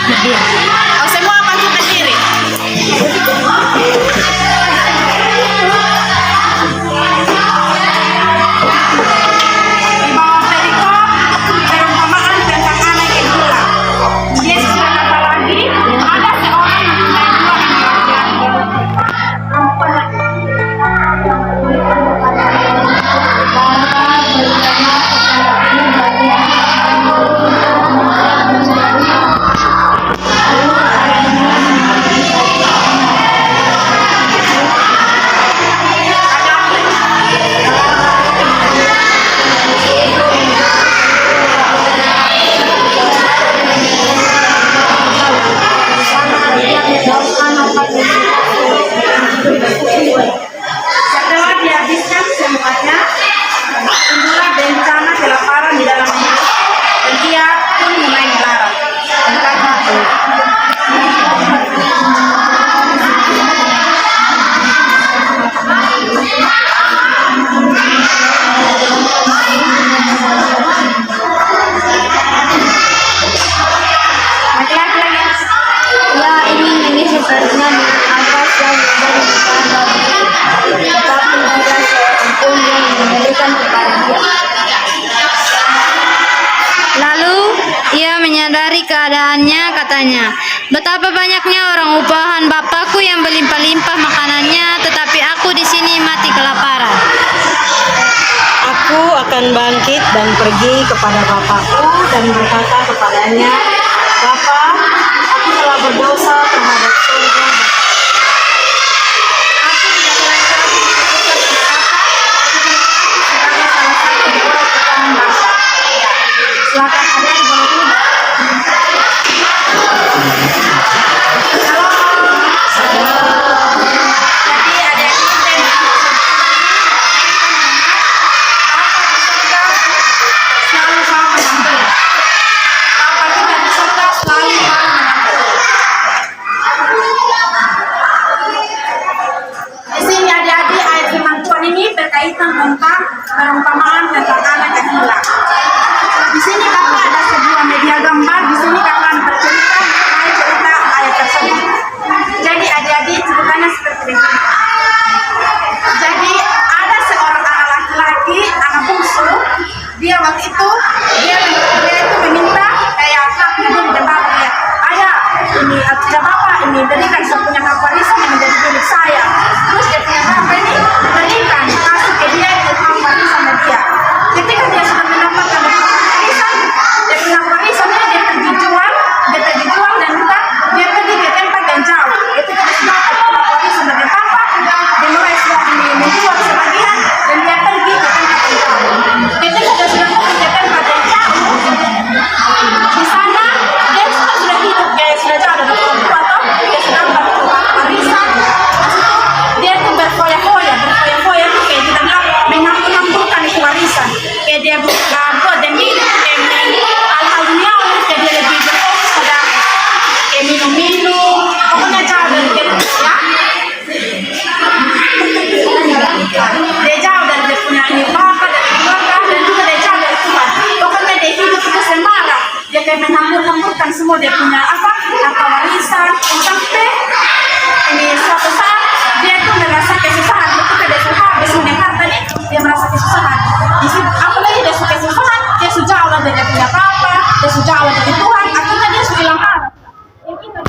Oh, semua pasukan diri. Di bawah perikop perumpamaan tentang anak yang hilang. Yesus berkata lagi, ada seorang yang punya dua setelah dihabiskan semuanya, timbullah bencana kelaparan di dalam negeri, dan dia pun mulai melarat. Laki-laki lagi. Ya, ini sepertinya atas yang memberikan bagi, tetapi tidak seorang pun yang memberikan kepada dia. Lalu ia menyadari keadaannya, katanya, betapa banyaknya orang upahan Bapakku yang berlimpah-limpah makanannya, tetapi aku di sini mati kelaparan. Aku akan bangkit dan pergi kepada Bapakku dan berkata kepadanya, Bapa, aku telah berdosa terhadap surga. Aku tidak lagi disebut sebagai salah satu buah ketuhanan Bapa. Silakan hadir di bawah ini. Jadi ada selalu mau menantu. Papa kita di surga selalu mau menantu. Di sini adik-adik ayat firman Tuhan ini berkaitan tentang perumpamaan tentang anak yang hilang. Di sini kakak ada sebuah media gambar. Di sini kakak akan bercerita mengenai cerita ayat tersebut. Jadi adik-adik ceritanya seperti ini. Jadi ada seorang anak laki-laki, anak bungsu. Dia waktu itu dia itu meminta kayak hak hidup dan bapak dia. Ayah, ini tidak bapak ini berikan saya punya hak warisan yang menjadi milik saya. Terus dia punya bapak ini berikan kasih ke dia itu hak warisan dia. Ketika dia sudah mendapatkan warisan, dia punya warisannya dia pergi jual dan juga dia pergi ke tempat yang jauh. Ketika dia sudah dapat warisan dari bapak, dia mulai sudah menjual sebagian dan dia pergi ke tempat yang jauh. Ketika dia sudah pergi ke tempat yang jauh, di sana dia sudah hidup kayak sudah jauh dari orang tua atau dia sudah dapat warisan. Dia tuh berfoya-foya tuh kayak kita bilang mengampun-ampunkan itu warisan. Kayak dia bukan demi hal-hal duniawi, kayak dia lebih berfokus pada kayak minum-minum, pokoknya jauh dari ya. Dia jauh dari dia punya ini bapak, dari keluarga, dan juga dia jauh dari Tuhan. Pokoknya dia hidup itu sembarang. Dia kayak menghambur-hamburkan semua dia punya apa warisan, sampai ini suatu saat dia tuh merasa kesusahan. Ketika dia sudah habis punya harta nih, dia merasa kesusahan. Di situ, apalagi dia suka kesusahan, dia sudah jauh dari dia punya bapak, dia sudah jauh dari Tuhan. Akhirnya dia sudah hilang harap. Yang itu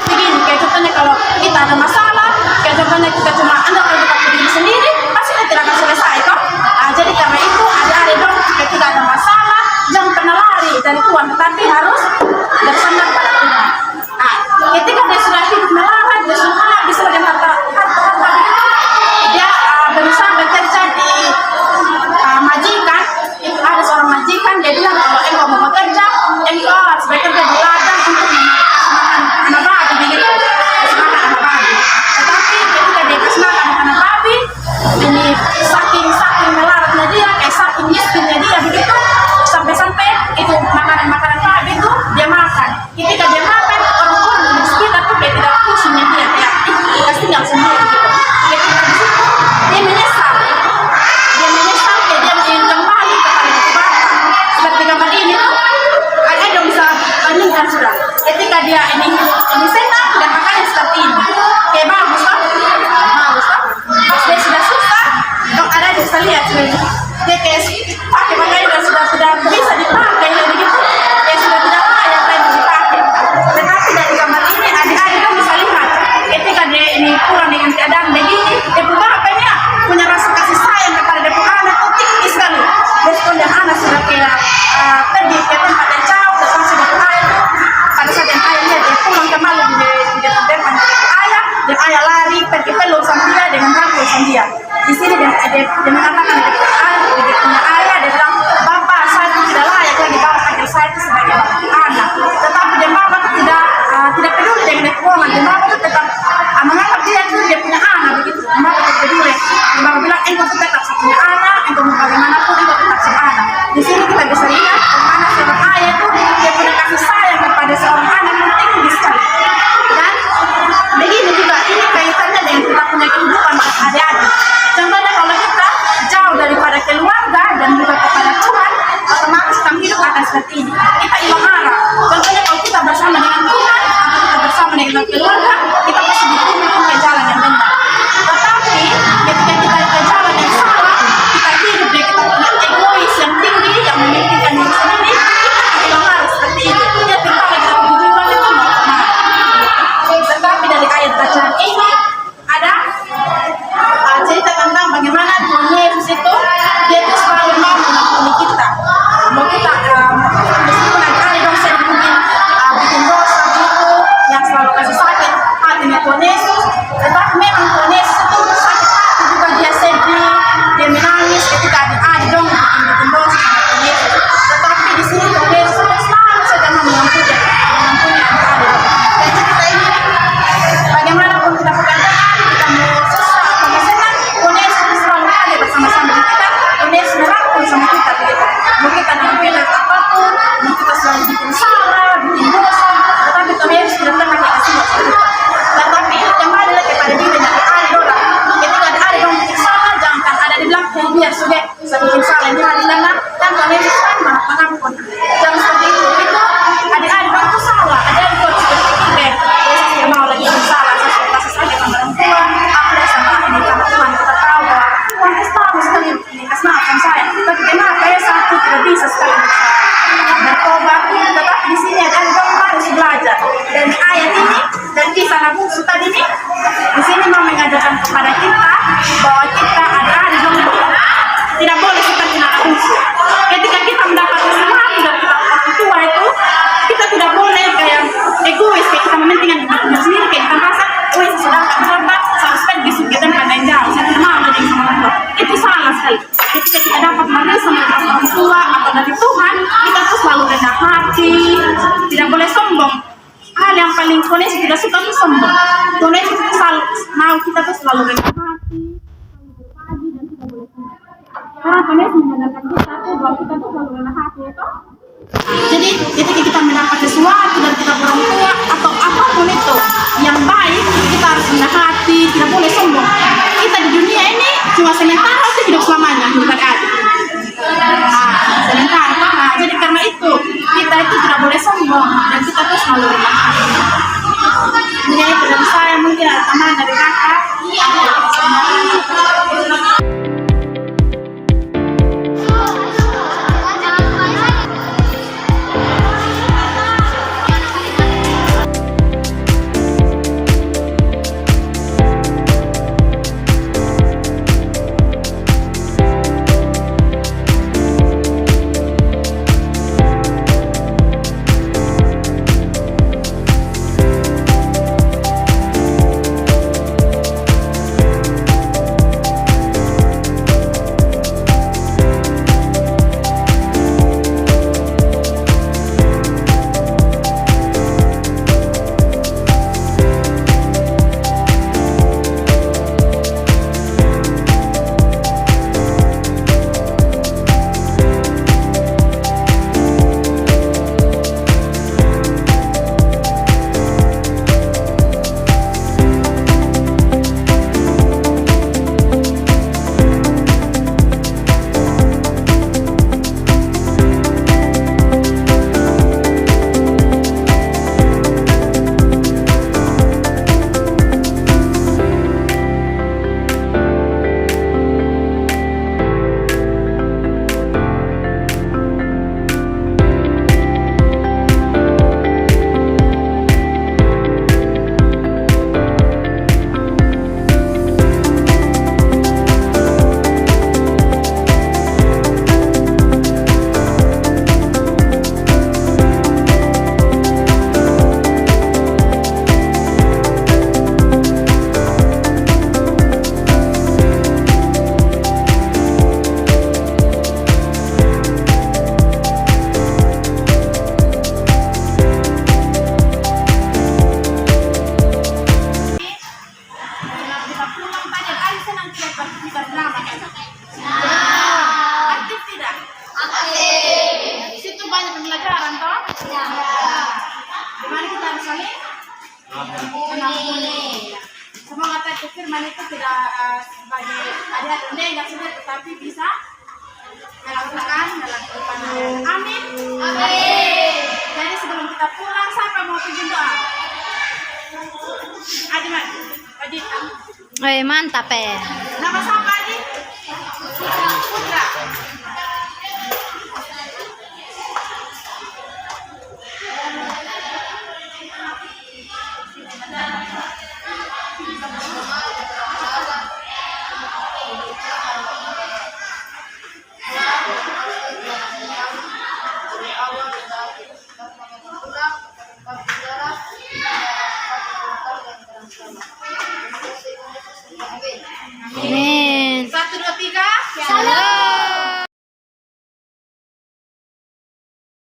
dia mengatakan dia punya ayah, dia bilang, "Bapak, saya itu tidak layak lagi bapak panggil saya itu sebagai anak." Tetapi dia bapak itu tidak peduli dengan keuangan. Dia bapak itu tetap menganggap dia punya anak begitu. Dia bapak tidak peduli. Dia bapak bilang, "Engkau itu tetap punya anak, engkau mau bagaimanapun engkau tetap seorang anak." Di sini kita bisa lihat bagaimana seorang ayah itu dia punya kasih sayang kepada seorang anak yang tinggi sekali. Dan begini juga ini kaitannya dengan kita punya kehidupan adik-adik. Contohnya kalau kita jauh daripada keluarga dan juga kepada Tuhan, otomatis kita hidup akan seperti ini. Kita hilang arah. Contohnya kalau kita bersama dengan Tuhan atau kita bersama dengan keluarga, kita pasti dituntun ke jalan yang benar. Tetapi ketika kita ke jalan yang salah, kita hidup dan kita punya egois yang tinggi yang mementingkan diri sendiri, kita hilang arah seperti itu. Dia tinggal kita tujuan itu mau kemana. Tetapi dari ayat bacaan ini ada cerita tentang bagaimana Tuhan Yesus itu dia itu selalu mau mengampuni kita. Mau kita meskipun ada dong saya mungkin bikin dosa gitu yang selalu kasih sakit hatinya Tuhan Yesus, tetapi memang Tuhan Yesus itu sakit hati juga, dia sedih, dia menangis ketika ada dong bikin dosa sama Tuhan Yesus. Tetapi di sini Tuhan Yesus selalu saja mau mengampuni adik-adik. Dan cerita ini bagaimanapun kita pekerjaan, kita mau susah atau mau senang, Tuhan Yesus selalu ada bersama-sama dengan kita. Tuhan Yesus merangkul sama kita begitu. Mau kita dalam keadaan apapun, mau kita selalu bikin salah, bikin dosa, tetapi Tuhan Yesus tidak pernah kasih waktu kita. Tetapi kembali lagi pada diri dari ada orang. Ketika ada orang bikin salah, jangan ada dibilang, "Hey, biar sudah saya bikin salah." Dia bilang, "Kan Tuhan Yesus kan maha pengampun." Jangan seperti itu. Itu adik-adik itu salah. Adik-adik itu harus berpikir, Yesus tidak mau lagi bikin salah. Saya sudah kasih sakit sama orang tua, aku sudah sama ini sama Tuhan. Kita tahu bahwa Tuhan Yesus tahu sekali kasih maafkan saya. Tapi kenapa ya satu tidak bisa sekali bertobat? Tetapi di sini ada orang harus belajar. Dan ayat ini dan kisah Nabi Musa tadi ini di sini mau mengajarkan kepada kita bahwa kita ada di dalam tidak boleh kita kena abusi. Ketika kita mendapat sesuatu dari orang tua itu, kita tidak boleh kayak egois, kayak kita mementingkan diri sendiri, kayak kita merasa, "Oh, saya sudah akan bertobat, saya sudah besok kita pandang jauh, saya tidak mau lagi sama orang tua." Itu salah sekali. Ketika kita dapat manis sama orang tua atau dari Tuhan, kita tuh selalu rendah hati, tidak boleh sombong. Hal yang paling Tuhan Yesus tidak suka itu sombong. Tuhan Yesus itu selalu mau kita tuh selalu rendah hati, selalu berbagi dan tidak boleh sombong. Karena Tuhan Yesus mengajarkan kita tuh bahwa kita tuh selalu rendah hati itu. Jadi ketika kita mendapat sesuatu dari kita orang tua atau apapun itu yang baik, kita harus rendah hati, tidak boleh sombong. Kita di dunia ini cuma sementara, itu hidup selamanya, bukan ada. Sementara. Jadi karena itu kita itu tidak boleh sombong dan kita tuh selalu rendah hati. Jadi dari saya mungkin ada tambahan dari kakak. mengampuni. Semoga tadi firman itu tidak sebagai adik rendah sudah, tetapi bisa melakukan dalam kehidupan. Amin. Amin. Jadi sebelum kita pulang, siapa mau pimpin doa? Adi, Adi, Mantap nama siapa Adi? Putra. Amin. 1, 2, 3. Salam.